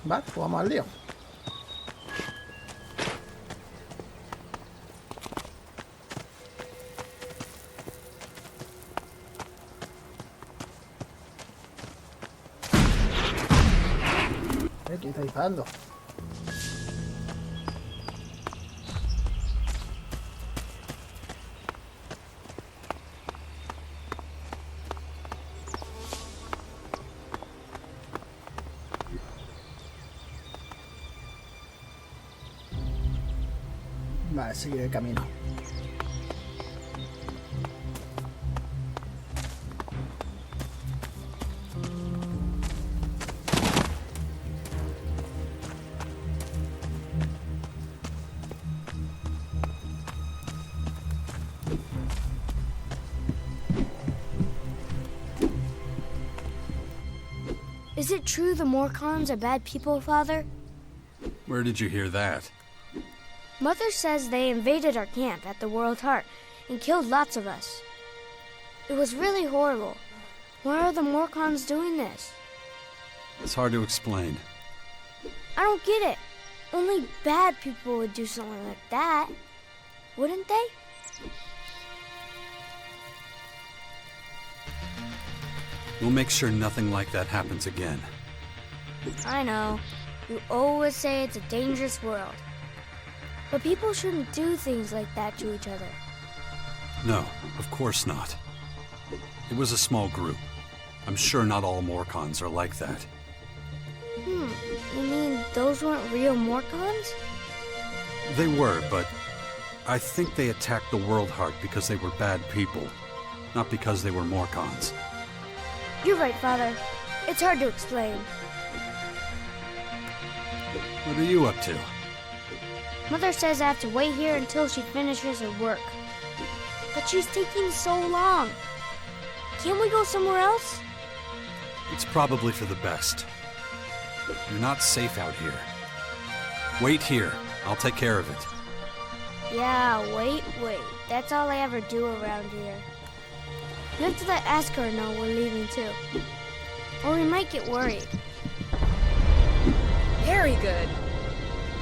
Vale, pues vamos al lío. ¿Quién está disparando? Vale, seguir el camino. Is it true the Morcons are bad people, Father? Where did you hear that? Mother says they invaded our camp at the World Heart and killed lots of us. It was really horrible. Why are the Morcons doing this? It's hard to explain. I don't get it. Only bad people would do something like that. Wouldn't they? We'll make sure nothing like that happens again. I know. You always say it's a dangerous world. But people shouldn't do things like that to each other. No, of course not. It was a small group. I'm sure not all Morcons are like that. You mean those weren't real Morcons? They were, but I think they attacked the World Heart because they were bad people, not because they were Morcons. You're right, Father. It's hard to explain. What are you up to? Mother says I have to wait here until she finishes her work. But she's taking so long. Can't we go somewhere else? It's probably for the best. You're not safe out here. Wait here. I'll take care of it. Yeah, wait. That's all I ever do around here. You have to let Asker know we're leaving too. Or we might get worried. Very good.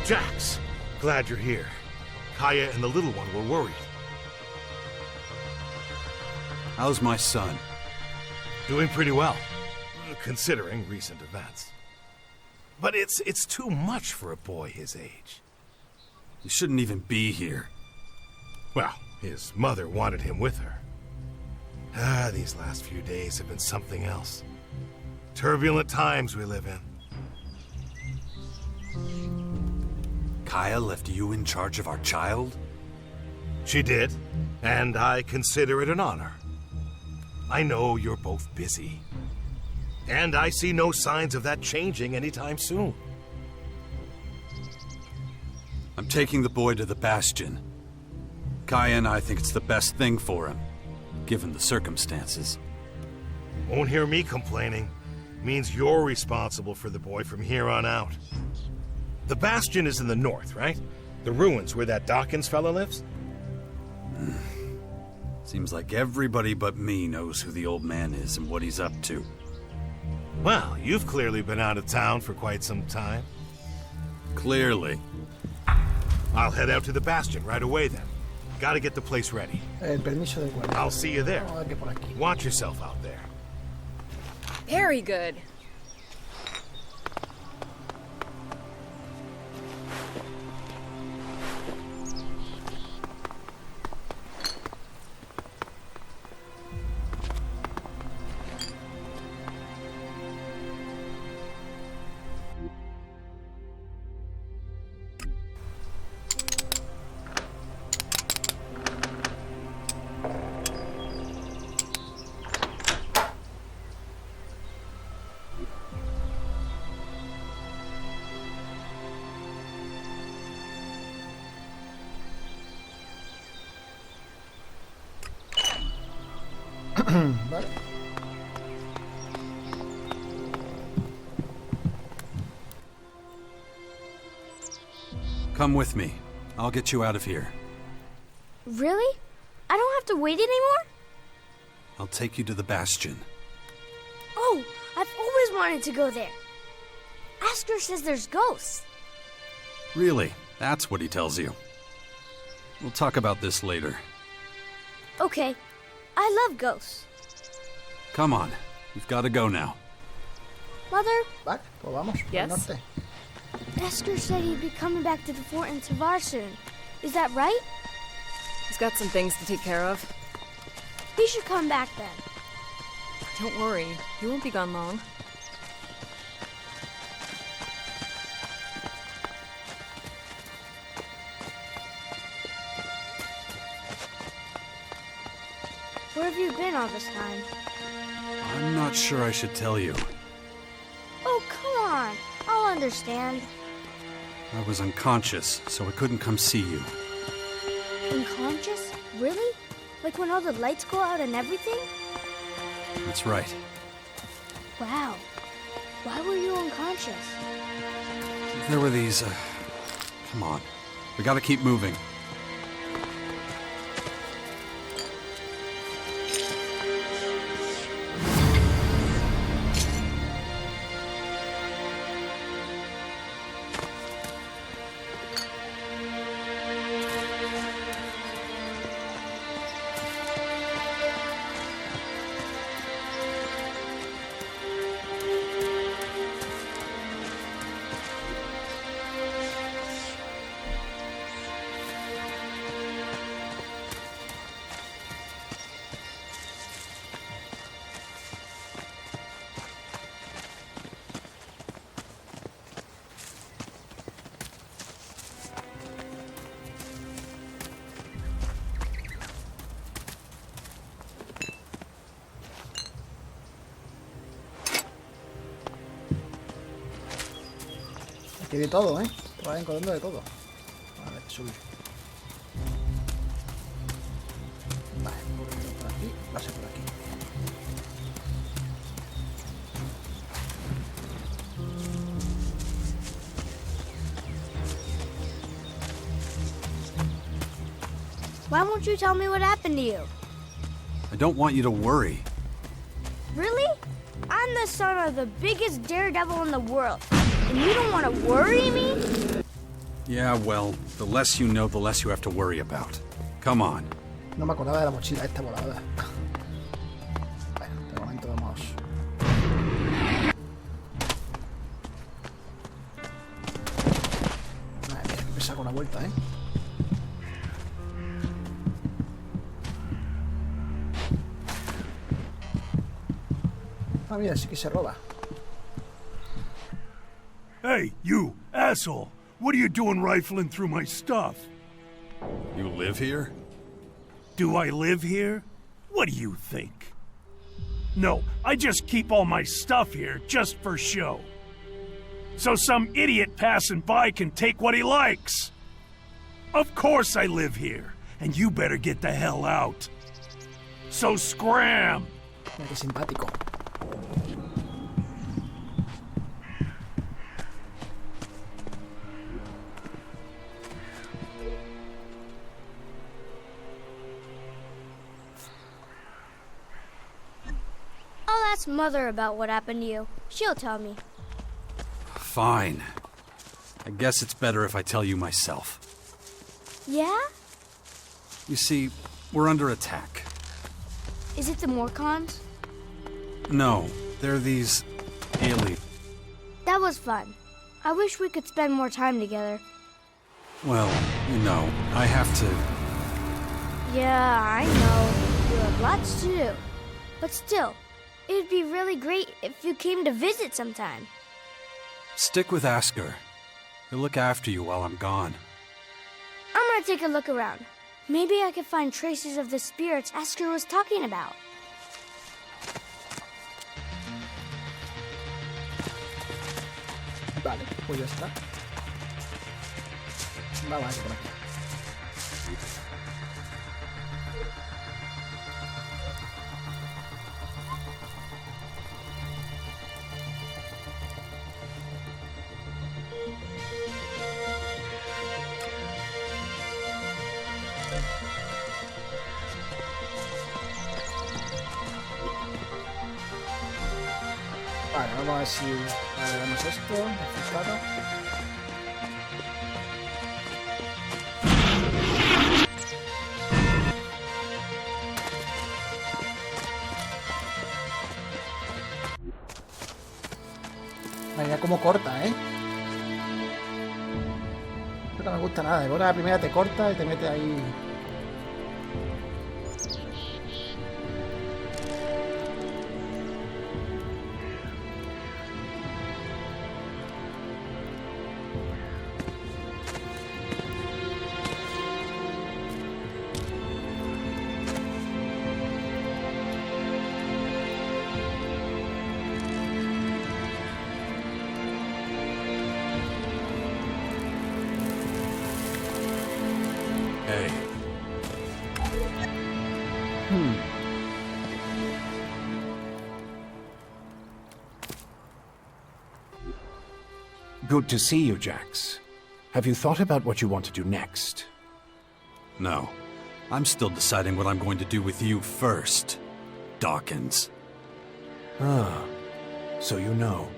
Jax, glad you're here. Kaya and the little one were worried. How's my son? Doing pretty well, considering recent events. But it's too much for a boy his age. He shouldn't even be here. Well, his mother wanted him with her. These last few days have been something else. Turbulent times we live in. Kaya left you in charge of our child? She did, and I consider it an honor. I know you're both busy, and I see no signs of that changing anytime soon. I'm taking the boy to the Bastion. Kaya and I think it's the best thing for him, given the circumstances. Won't hear me complaining. Means you're responsible for the boy from here on out. The Bastion is in the north, right? The ruins where that Dawkins fella lives? Seems like everybody but me knows who the old man is and what he's up to. Well, you've clearly been out of town for quite some time. Clearly. I'll head out to the Bastion right away then. Gotta get the place ready. El permiso de guardia. I'll see you there. Vamos a ver qué por aquí. Watch yourself out there. Very good. Vale. Come with me. I'll get you out of here. Really? I don't have to wait anymore? I'll take you to the Bastion. Oh, I've always wanted to go there. Asker says there's ghosts. Really? That's what he tells you. We'll talk about this later. Okay, I love ghosts. Come on, you've got to go now. Mother, Vale, pues vamos. Yes? Al norte. Asker said he'd be coming back to the fort in Tavar soon. Is that right? He's got some things to take care of. He should come back then. Don't worry, he won't be gone long. Where have you been all this time? I'm not sure I should tell you. Oh, come on. I'll understand. I was unconscious, so I couldn't come see you. Unconscious? Really? Like when all the lights go out and everything? That's right. Wow. Why were you unconscious? There were these, Come on. We gotta keep moving. Aquí hay de todo, ¿eh? Te vas encontrando de todo. Vale, subir. Vale, por aquí, va a ser por aquí. Why won't you tell me what happened to you? I don't want you to worry. Really? I'm the son of the biggest daredevil in the world. And you don't want to worry me? Yeah, well, the less you know, the less you have to worry about. Come on. No me acordaba de la mochila esta volada. Bueno, de momento vamos. Madre mía, que pesa con una vuelta, ¿eh? Ah, mira, sí que se roba. Hey, you, asshole! What are you doing rifling through my stuff? You live here? Do I live here? What do you think? No, I just keep all my stuff here just for show. So some idiot passing by can take what he likes. Of course I live here, and you better get the hell out. So scram! Mira qué simpático. I'll ask Mother about what happened to you. She'll tell me. Fine. I guess it's better if I tell you myself. Yeah? You see, we're under attack. Is it the Morcons? No, they're these aliens. That was fun. I wish we could spend more time together. Well, you know, I have to... Yeah, I know. You have lots to do. But still, it'd be really great if you came to visit sometime. Stick with Asker. He'll look after you while I'm gone. I'm gonna take a look around. Maybe I could find traces of the spirits Asker was talking about. Vale, pues ya está. Vamos por aquí. Vale, vamos Vamos a ver si agregamos esto. Infectado. Mira cómo corta, ¿eh? Esto no me gusta nada. Ahora la primera te corta y te mete ahí. Hey. Good to see you, Jax. Have you thought about what you want to do next? No. I'm still deciding what I'm going to do with you first, Dawkins. Ah, so you know.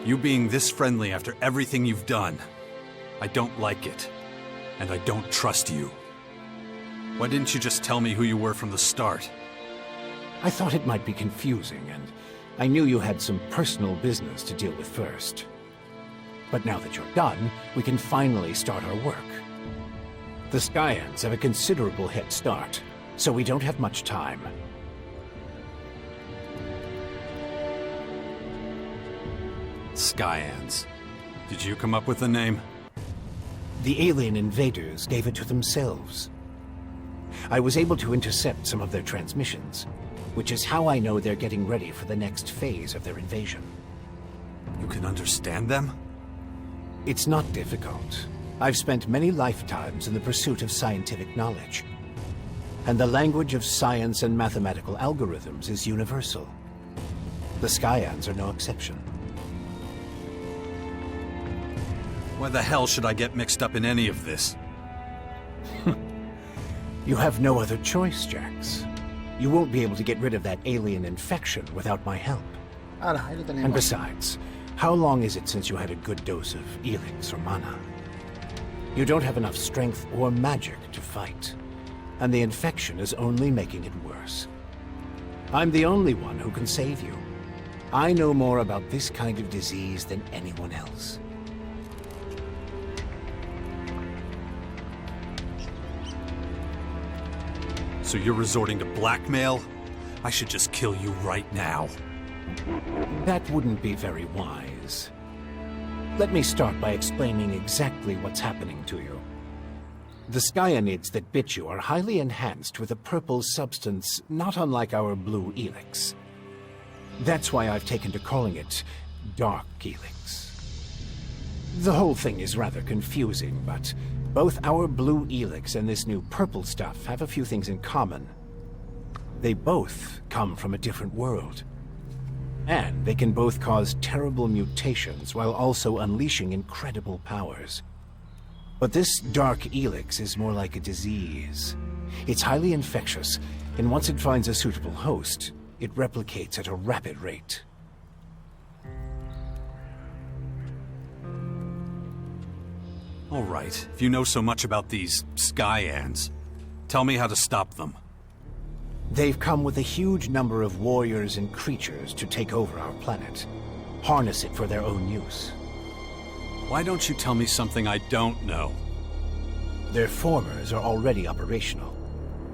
You being this friendly after everything you've done, I don't like it. And I don't trust you. Why didn't you just tell me who you were from the start? I thought it might be confusing, and I knew you had some personal business to deal with first. But now that you're done, we can finally start our work. The Skyans have a considerable head start, so we don't have much time. Skyans. Did you come up with the name? The alien invaders gave it to themselves. I was able to intercept some of their transmissions, which is how I know they're getting ready for the next phase of their invasion. You can understand them? It's not difficult. I've spent many lifetimes in the pursuit of scientific knowledge. And the language of science and mathematical algorithms is universal. The Skyans are no exception. Why the hell should I get mixed up in any of this? You have no other choice, Jax. You won't be able to get rid of that alien infection without my help. Ahora, ahí lo tenemos. And besides, how long is it since you had a good dose of Elex or mana? You don't have enough strength or magic to fight, and the infection is only making it worse. I'm the only one who can save you. I know more about this kind of disease than anyone else. So you're resorting to blackmail? I should just kill you right now. That wouldn't be very wise. Let me start by explaining exactly what's happening to you. The Skyanids that bit you are highly enhanced with a purple substance not unlike our blue Elex. That's why I've taken to calling it Dark Elex. The whole thing is rather confusing, but both our blue Elex and this new purple stuff have a few things in common. They both come from a different world. And they can both cause terrible mutations while also unleashing incredible powers. But this Dark Elex is more like a disease. It's highly infectious, and once it finds a suitable host, it replicates at a rapid rate. All right, if you know so much about these Skyans, tell me how to stop them. They've come with a huge number of warriors and creatures to take over our planet, harness it for their own use. Why don't you tell me something I don't know? Their formers are already operational.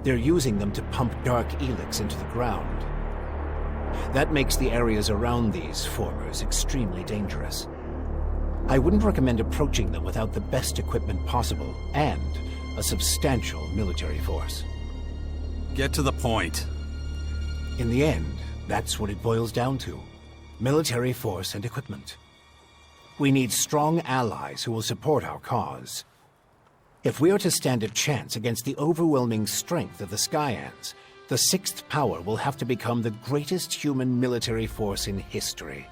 They're using them to pump Dark Elex into the ground. That makes the areas around these formers extremely dangerous. I wouldn't recommend approaching them without the best equipment possible and a substantial military force. Get to the point. In the end, that's what it boils down to. Military force and equipment. We need strong allies who will support our cause. If we are to stand a chance against the overwhelming strength of the Skyans, the Sixth Power will have to become the greatest human military force in history.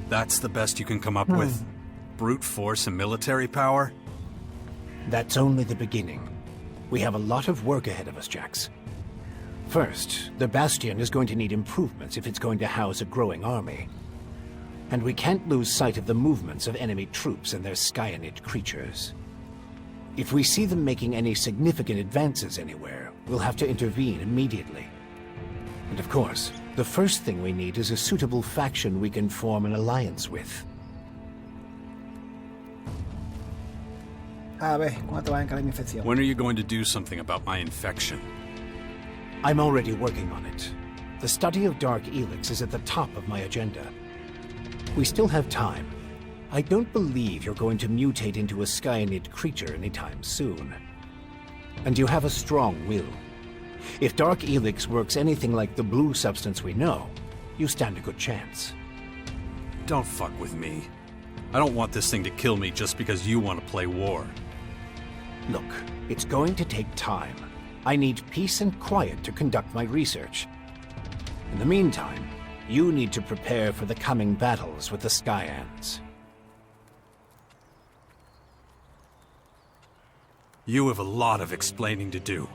That's the best you can come up with? Brute force and military power? That's only the beginning. We have a lot of work ahead of us, Jax. First, the Bastion is going to need improvements if it's going to house a growing army. And we can't lose sight of the movements of enemy troops and their Skyanid creatures. If we see them making any significant advances anywhere, we'll have to intervene immediately. And of course, the first thing we need is a suitable faction we can form an alliance with. A ver, ¿cuándo te va a encarar mi infección? When are you going to do something about my infection? I'm already working on it. The study of Dark Elex is at the top of my agenda. We still have time. I don't believe you're going to mutate into a Skyanid creature anytime soon. And you have a strong will. If Dark Elex works anything like the blue substance we know, you stand a good chance. Don't fuck with me. I don't want this thing to kill me just because you want to play war. Look, it's going to take time. I need peace and quiet to conduct my research. In the meantime, you need to prepare for the coming battles with the Skyans. You have a lot of explaining to do.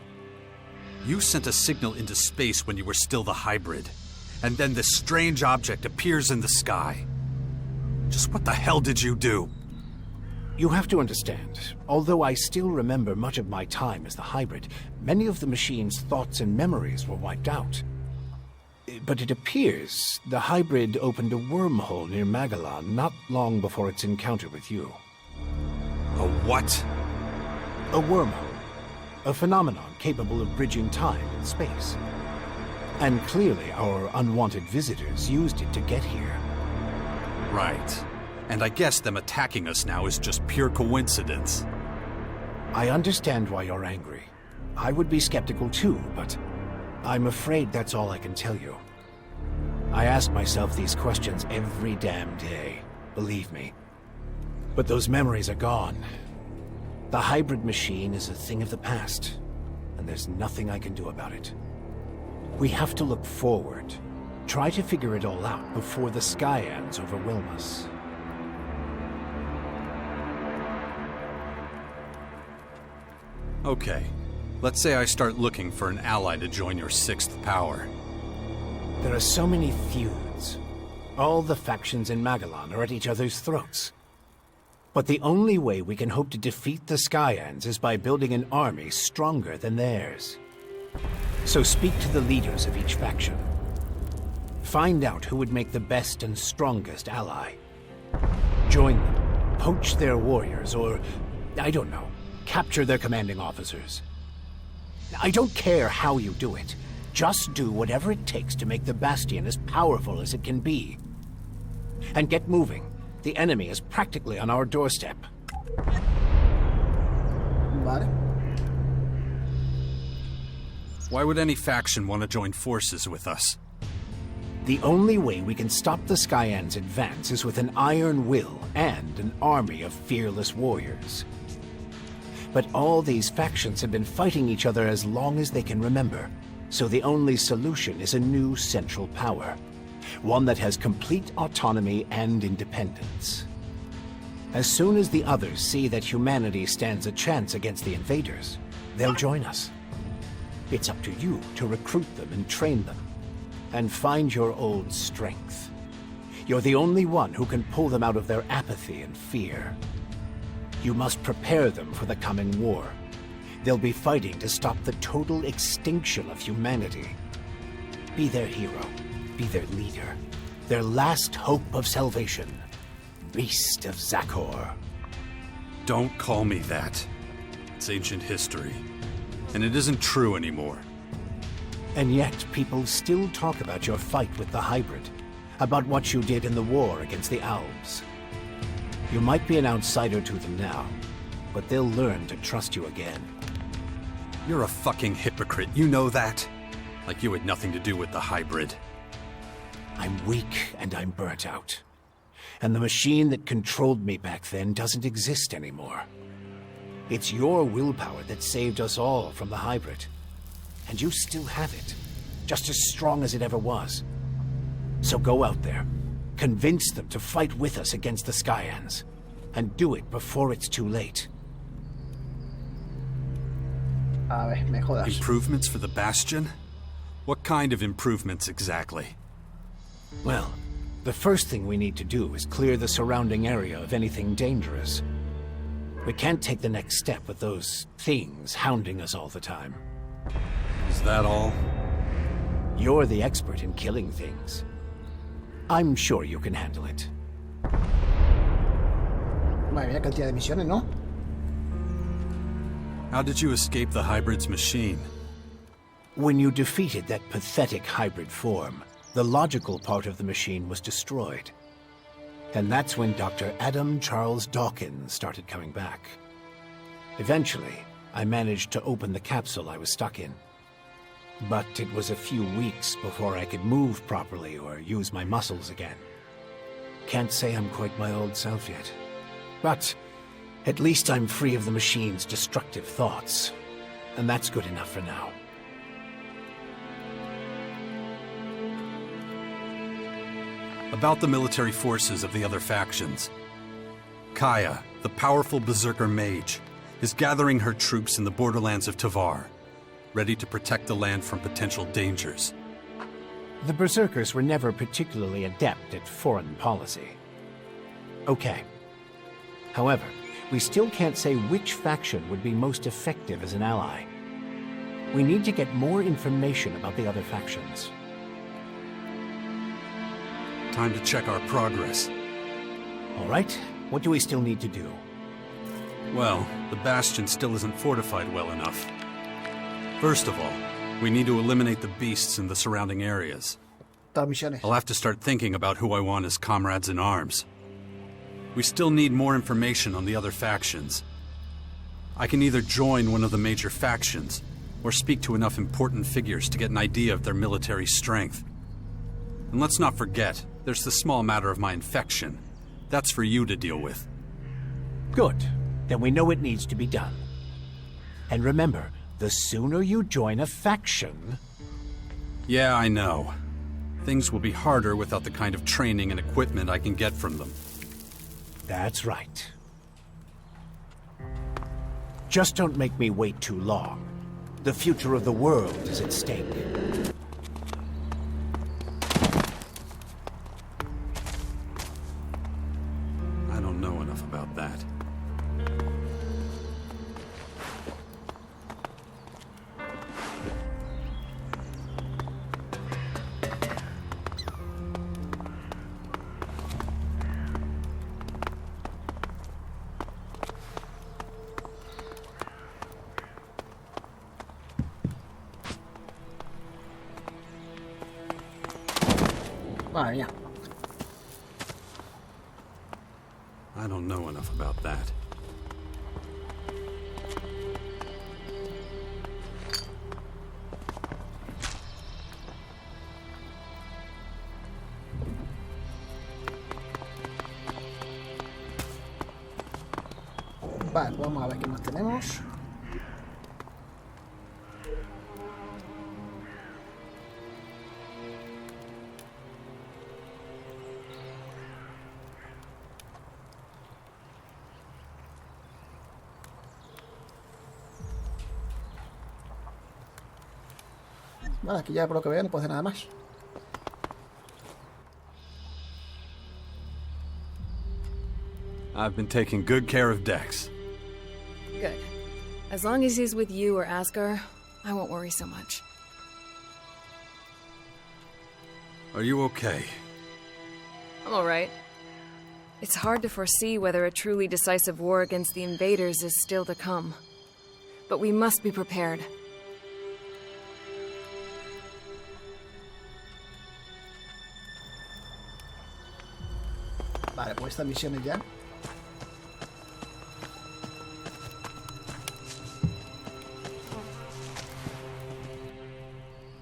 You sent a signal into space when you were still the hybrid, and then this strange object appears in the sky. Just what the hell did you do? You have to understand, although I still remember much of my time as the hybrid, many of the machine's thoughts and memories were wiped out. But it appears the hybrid opened a wormhole near Magellan not long before its encounter with you. A what? A wormhole. A phenomenon capable of bridging time and space. And clearly our unwanted visitors used it to get here. Right. And I guess them attacking us now is just pure coincidence. I understand why you're angry. I would be skeptical too, but I'm afraid that's all I can tell you. I ask myself these questions every damn day, believe me. But those memories are gone. The hybrid machine is a thing of the past, and there's nothing I can do about it. We have to look forward, try to figure it all out before the Skyans overwhelm us. Okay. Let's say I start looking for an ally to join your sixth power. There are so many feuds. All the factions in Magellan are at each other's throats. But the only way we can hope to defeat the Skyans is by building an army stronger than theirs. So speak to the leaders of each faction. Find out who would make the best and strongest ally. Join them, poach their warriors, or, I don't know, capture their commanding officers. I don't care how you do it. Just do whatever it takes to make the Bastion as powerful as it can be. And get moving. The enemy is practically on our doorstep. Vale. Why would any faction want to join forces with us? The only way we can stop the Skyans' advance is with an iron will and an army of fearless warriors. But all these factions have been fighting each other as long as they can remember, so the only solution is a new central power. One that has complete autonomy and independence. As soon as the others see that humanity stands a chance against the invaders, they'll join us. It's up to you to recruit them and train them, and find your old strength. You're the only one who can pull them out of their apathy and fear. You must prepare them for the coming war. They'll be fighting to stop the total extinction of humanity. Be their hero. Be their leader, their last hope of salvation. Beast of Zakor. Don't call me that. It's ancient history. And it isn't true anymore. And yet, people still talk about your fight with the hybrid, about what you did in the war against the Alves. You might be an outsider to them now, but they'll learn to trust you again. You're a fucking hypocrite, you know that? Like you had nothing to do with the hybrid. I'm weak and I'm burnt out. And the machine that controlled me back then doesn't exist anymore. It's your willpower that saved us all from the hybrid. And you still have it, just as strong as it ever was. So go out there, Convince them to fight with us against the Skyans. And do it before it's too late. A ver, me jodas. Improvements for the Bastion? What kind of improvements exactly? Well, the first thing we need to do is clear the surrounding area of anything dangerous. We can't take the next step with those things hounding us all the time. Is that all? You're the expert in killing things. I'm sure you can handle it. Madre mía, cantidad de misiones, ¿no? How did you escape the hybrid's machine? When you defeated that pathetic hybrid form, the logical part of the machine was destroyed. And that's when Dr. Adam Charles Dawkins started coming back. Eventually, I managed to open the capsule I was stuck in. But it was a few weeks before I could move properly or use my muscles again. Can't say I'm quite my old self yet. But at least I'm free of the machine's destructive thoughts. And that's good enough for now. About the military forces of the other factions. Kaya, the powerful berserker mage, is gathering her troops in the borderlands of Tavar, ready to protect the land from potential dangers. The berserkers were never particularly adept at foreign policy. Okay. However, we still can't say which faction would be most effective as an ally. We need to get more information about the other factions. Time to check our progress. All right, what do we still need to do? Well, the Bastion still isn't fortified well enough. First of all, we need to eliminate the beasts in the surrounding areas. Todas misiones. I'll have to start thinking about who I want as comrades in arms. We still need more information on the other factions. I can either join one of the major factions, or speak to enough important figures to get an idea of their military strength. And let's not forget, there's the small matter of my infection. That's for you to deal with. Good. Then we know it needs to be done. And remember, the sooner you join a faction... Yeah, I know. Things will be harder without the kind of training and equipment I can get from them. That's right. Just don't make me wait too long. The future of the world is at stake. I don't know enough about that. Madre mía. I don't know enough about that. Vale, pues vamos a ver qué más tenemos. Vale, aquí ya por lo que veo no puedo hacer nada más. I've been taking good care of Dex. Good. As long as he's with you or Asgar, I won't worry so much. Are you okay? I'm alright. It's hard to foresee whether a truly decisive war against the invaders is still to come. But we must be prepared. Vale, pues estas misiones ya.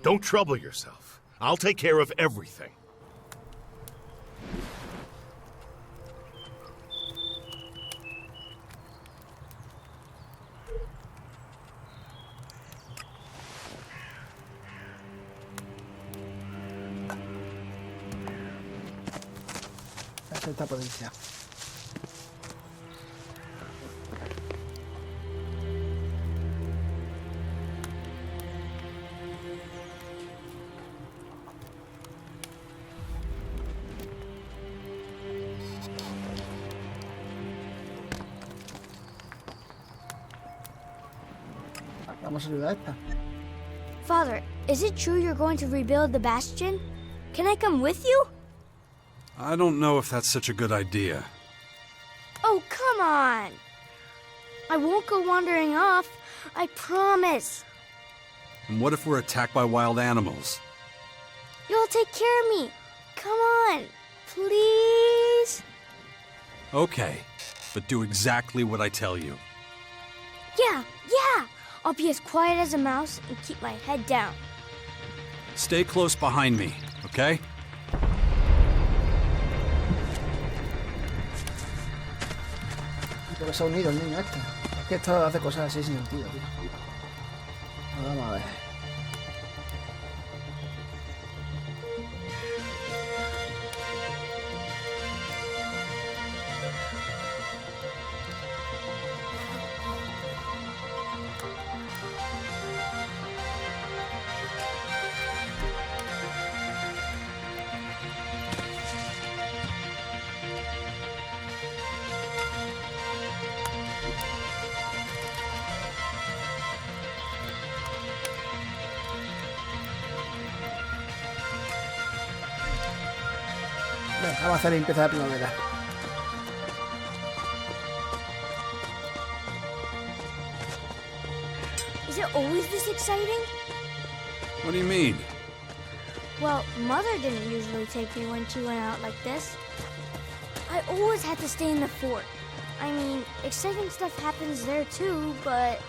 Don't trouble yourself. I'll take care of everything. esta provincia. Vamos a ayudar a esta. Father, is it true you're going to rebuild the bastion? Can I come with you? I don't know if that's such a good idea. Oh, come on! I won't go wandering off. I promise. And what if we're attacked by wild animals? You'll take care of me. Come on, please? Okay, but do exactly what I tell you. Yeah. I'll be as quiet as a mouse and keep my head down. Stay close behind me, okay? Creo que se ha unido el niño este. Es que esto hace cosas así sin sentido, tío. Vamos a ver. Venga, vamos a hacer limpieza de primavera. Is it always this exciting? What do you mean? Well, Mother didn't usually take me when she went out like this. I always had to stay in the fort. I mean, exciting stuff happens there too, but...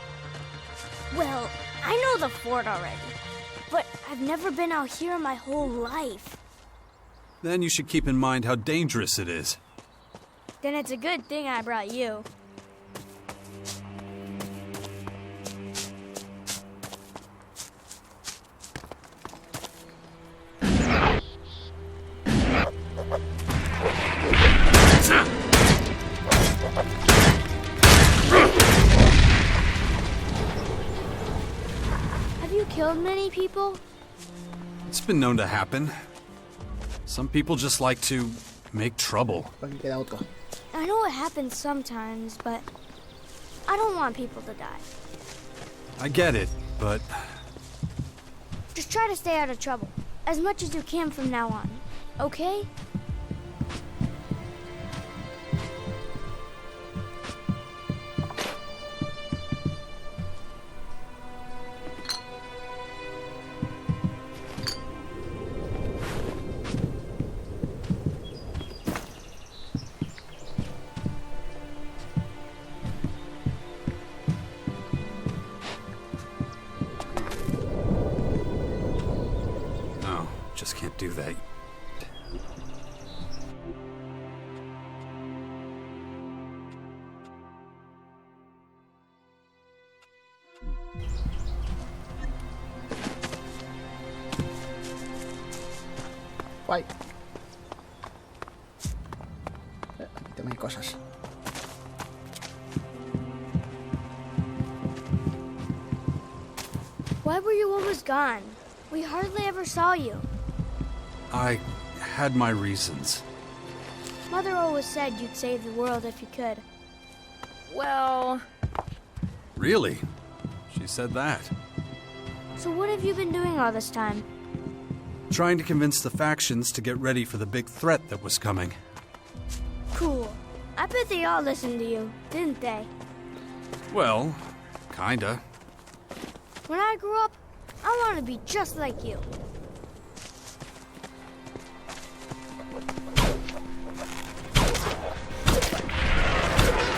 Well, I know the fort already. But I've never been out here in my whole life. Then you should keep in mind how dangerous it is. Then it's a good thing I brought you. Have you killed many people? It's been known to happen. Some people just like to make trouble. Por aquí queda otro. I know it happens sometimes, but I don't want people to die. I get it, but Just try to stay out of trouble, as much as you can from now on, okay? no, just can't do that. Guay. Aquí también hay cosas. Why were you always gone? We hardly ever saw you. I had my reasons. Mother always said you'd save the world if you could. Well, Really? She said that. So what have you been doing all this time? Trying to convince the factions to get ready for the big threat that was coming. Cool. I bet they all listened to you, didn't they? Well, kinda. When I grow up, I want to be just like you.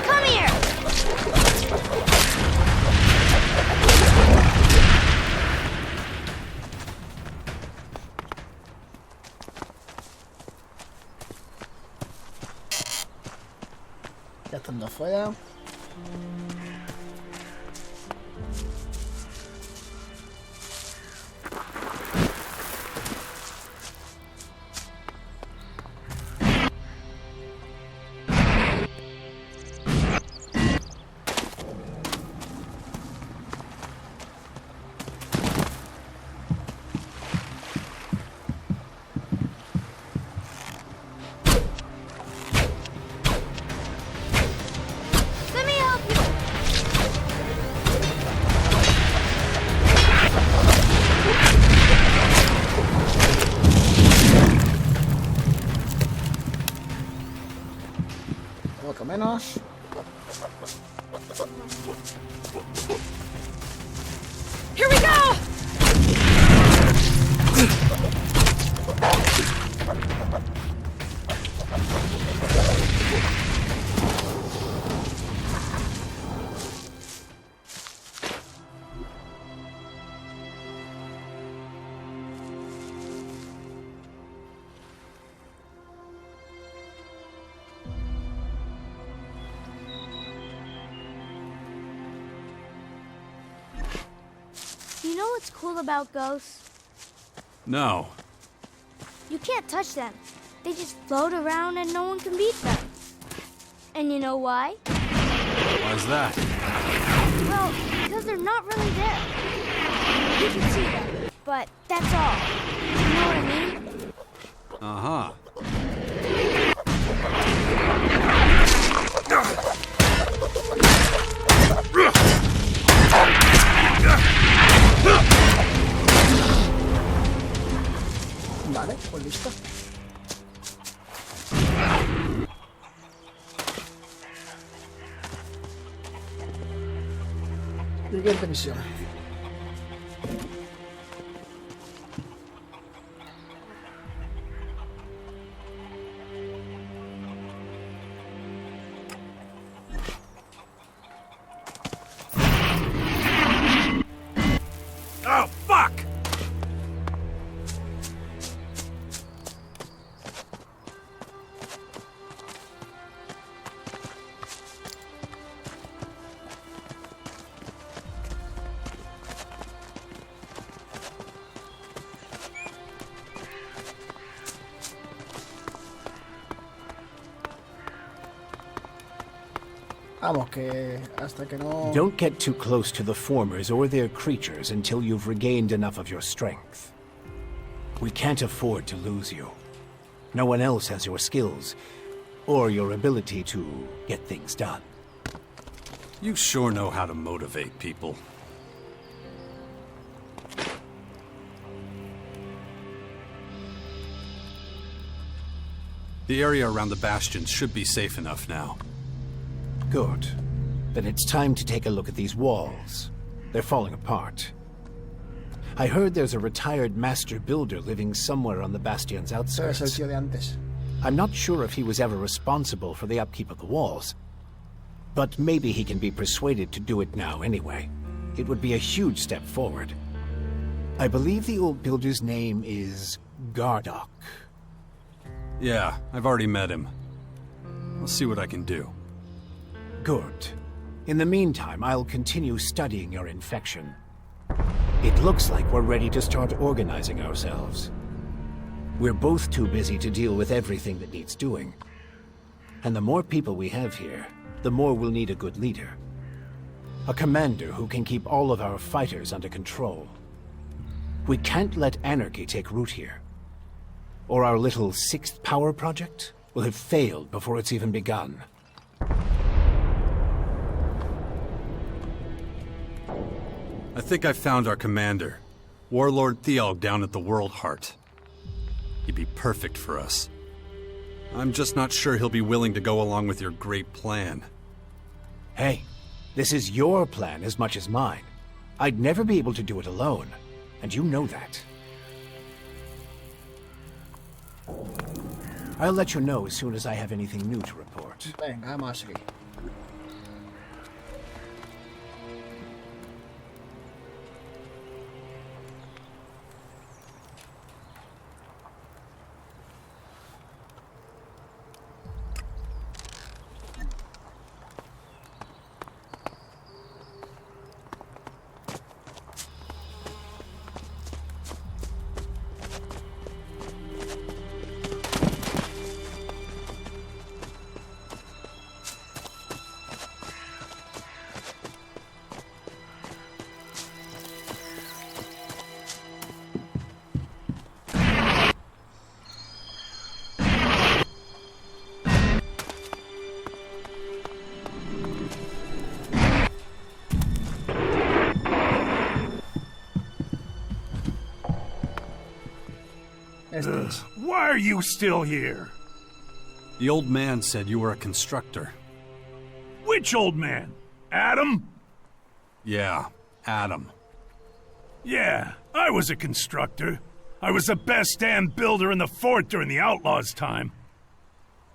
Come here! Ya estando afuera. Otro menos. Here we go! You know what's cool about ghosts? No. You can't touch them. They just float around and no one can beat them. And you know why? Why's that? Well, because they're not really there. You can see them, but that's all. You know what I mean? Uh-huh. Vale, pues listo. Siguiente misión. Oh, fuck! Vamos, que hasta que no... Don't get too close to the formers or their creatures until you've regained enough of your strength. We can't afford to lose you. No one else has your skills, or your ability to get things done. You sure know how to motivate people. The area around the bastions should be safe enough now. Good. Then it's time to take a look at these walls. They're falling apart. I heard there's a retired master builder living somewhere on the bastion's Ese es el outskirts. tío de antes. I'm not sure if he was ever responsible for the upkeep of the walls, but maybe he can be persuaded to do it now anyway. It would be a huge step forward. I believe the old builder's name is Gardock. Yeah, I've already met him. I'll see what I can do. Good. In the meantime, I'll continue studying your infection. It looks like we're ready to start organizing ourselves. We're both too busy to deal with everything that needs doing. And the more people we have here, the more we'll need a good leader. A commander who can keep all of our fighters under control. We can't let anarchy take root here. Or our little sixth power project will have failed before it's even begun. I think I found our commander, Warlord Theog down at the World Heart. He'd be perfect for us. I'm just not sure he'll be willing to go along with your great plan. Hey, this is your plan as much as mine. I'd never be able to do it alone, and you know that. I'll let you know as soon as I have anything new to report. Venga, vamos a seguir. Why are you still here? The old man said you were a constructor. Which old man? Adam? Yeah, Adam. Yeah, I was a constructor. I was the best damn builder in the fort during the Outlaws' time.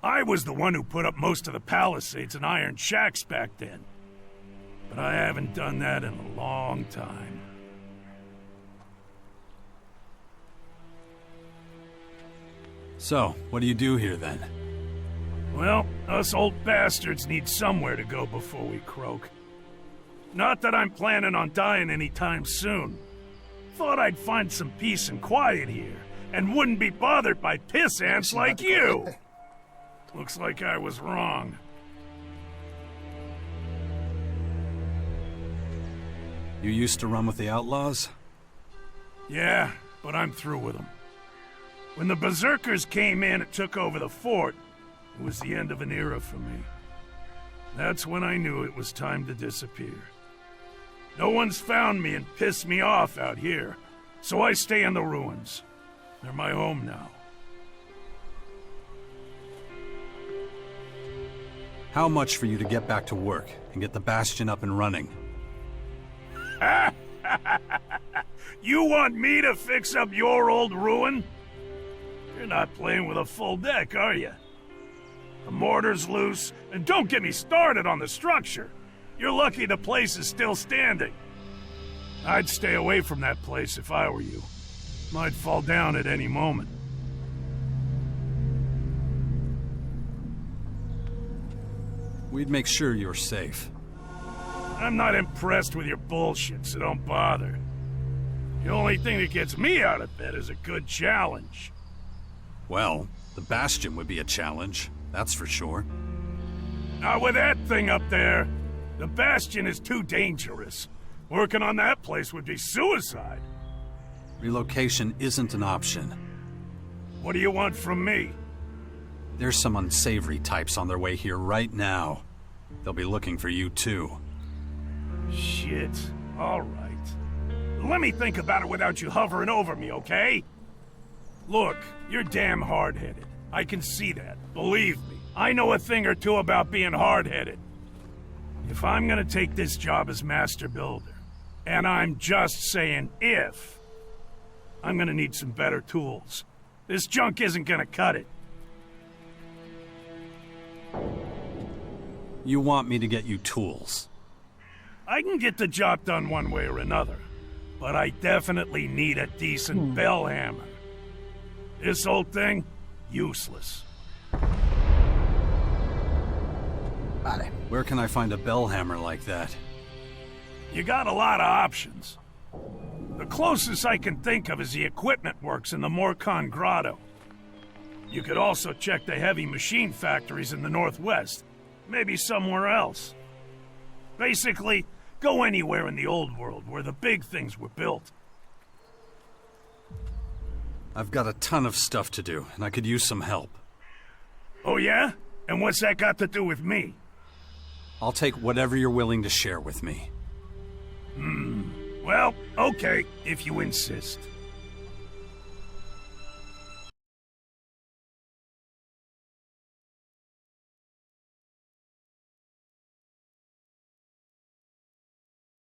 I was the one who put up most of the palisades and iron shacks back then. But I haven't done that in a long time. So, what do you do here then? Well, us old bastards need somewhere to go before we croak. Not that I'm planning on dying anytime soon. Thought I'd find some peace and quiet here, and wouldn't be bothered by piss ants like you. Looks like I was wrong. You used to run with the Outlaws? Yeah, but I'm through with them. When the Berserkers came in and took over the fort, it was the end of an era for me. That's when I knew it was time to disappear. No one's found me and pissed me off out here, so I stay in the ruins. They're my home now. How much for you to get back to work and get the Bastion up and running? You want me to fix up your old ruin? You're not playing with a full deck, are you? The mortar's loose, and don't get me started on the structure. You're lucky the place is still standing. I'd stay away from that place if I were you. Might fall down at any moment. We'd make sure you're safe. I'm not impressed with your bullshit, so don't bother. The only thing that gets me out of bed is a good challenge. Well, the Bastion would be a challenge, that's for sure. Not with that thing up there. The Bastion is too dangerous. Working on that place would be suicide. Relocation isn't an option. What do you want from me? There's some unsavory types on their way here right now. They'll be looking for you too. Shit. All right. Let me think about it without you hovering over me, okay? Look, you're damn hard-headed. I can see that. Believe me. I know a thing or two about being hard-headed. If I'm gonna take this job as master builder, and I'm just saying if, I'm gonna need some better tools. This junk isn't gonna cut it. You want me to get you tools? I can get the job done one way or another, but I definitely need a decent bell hammer. This old thing, useless. Vale. Where can I find a bell hammer like that? You got a lot of options. The closest I can think of is the equipment works in the Morcon Grotto. You could also check the heavy machine factories in the Northwest. Maybe somewhere else. Basically, go anywhere in the old world where the big things were built. I've got a ton of stuff to do, and I could use some help. Oh yeah? And what's that got to do with me? I'll take whatever you're willing to share with me. Well, okay, if you insist.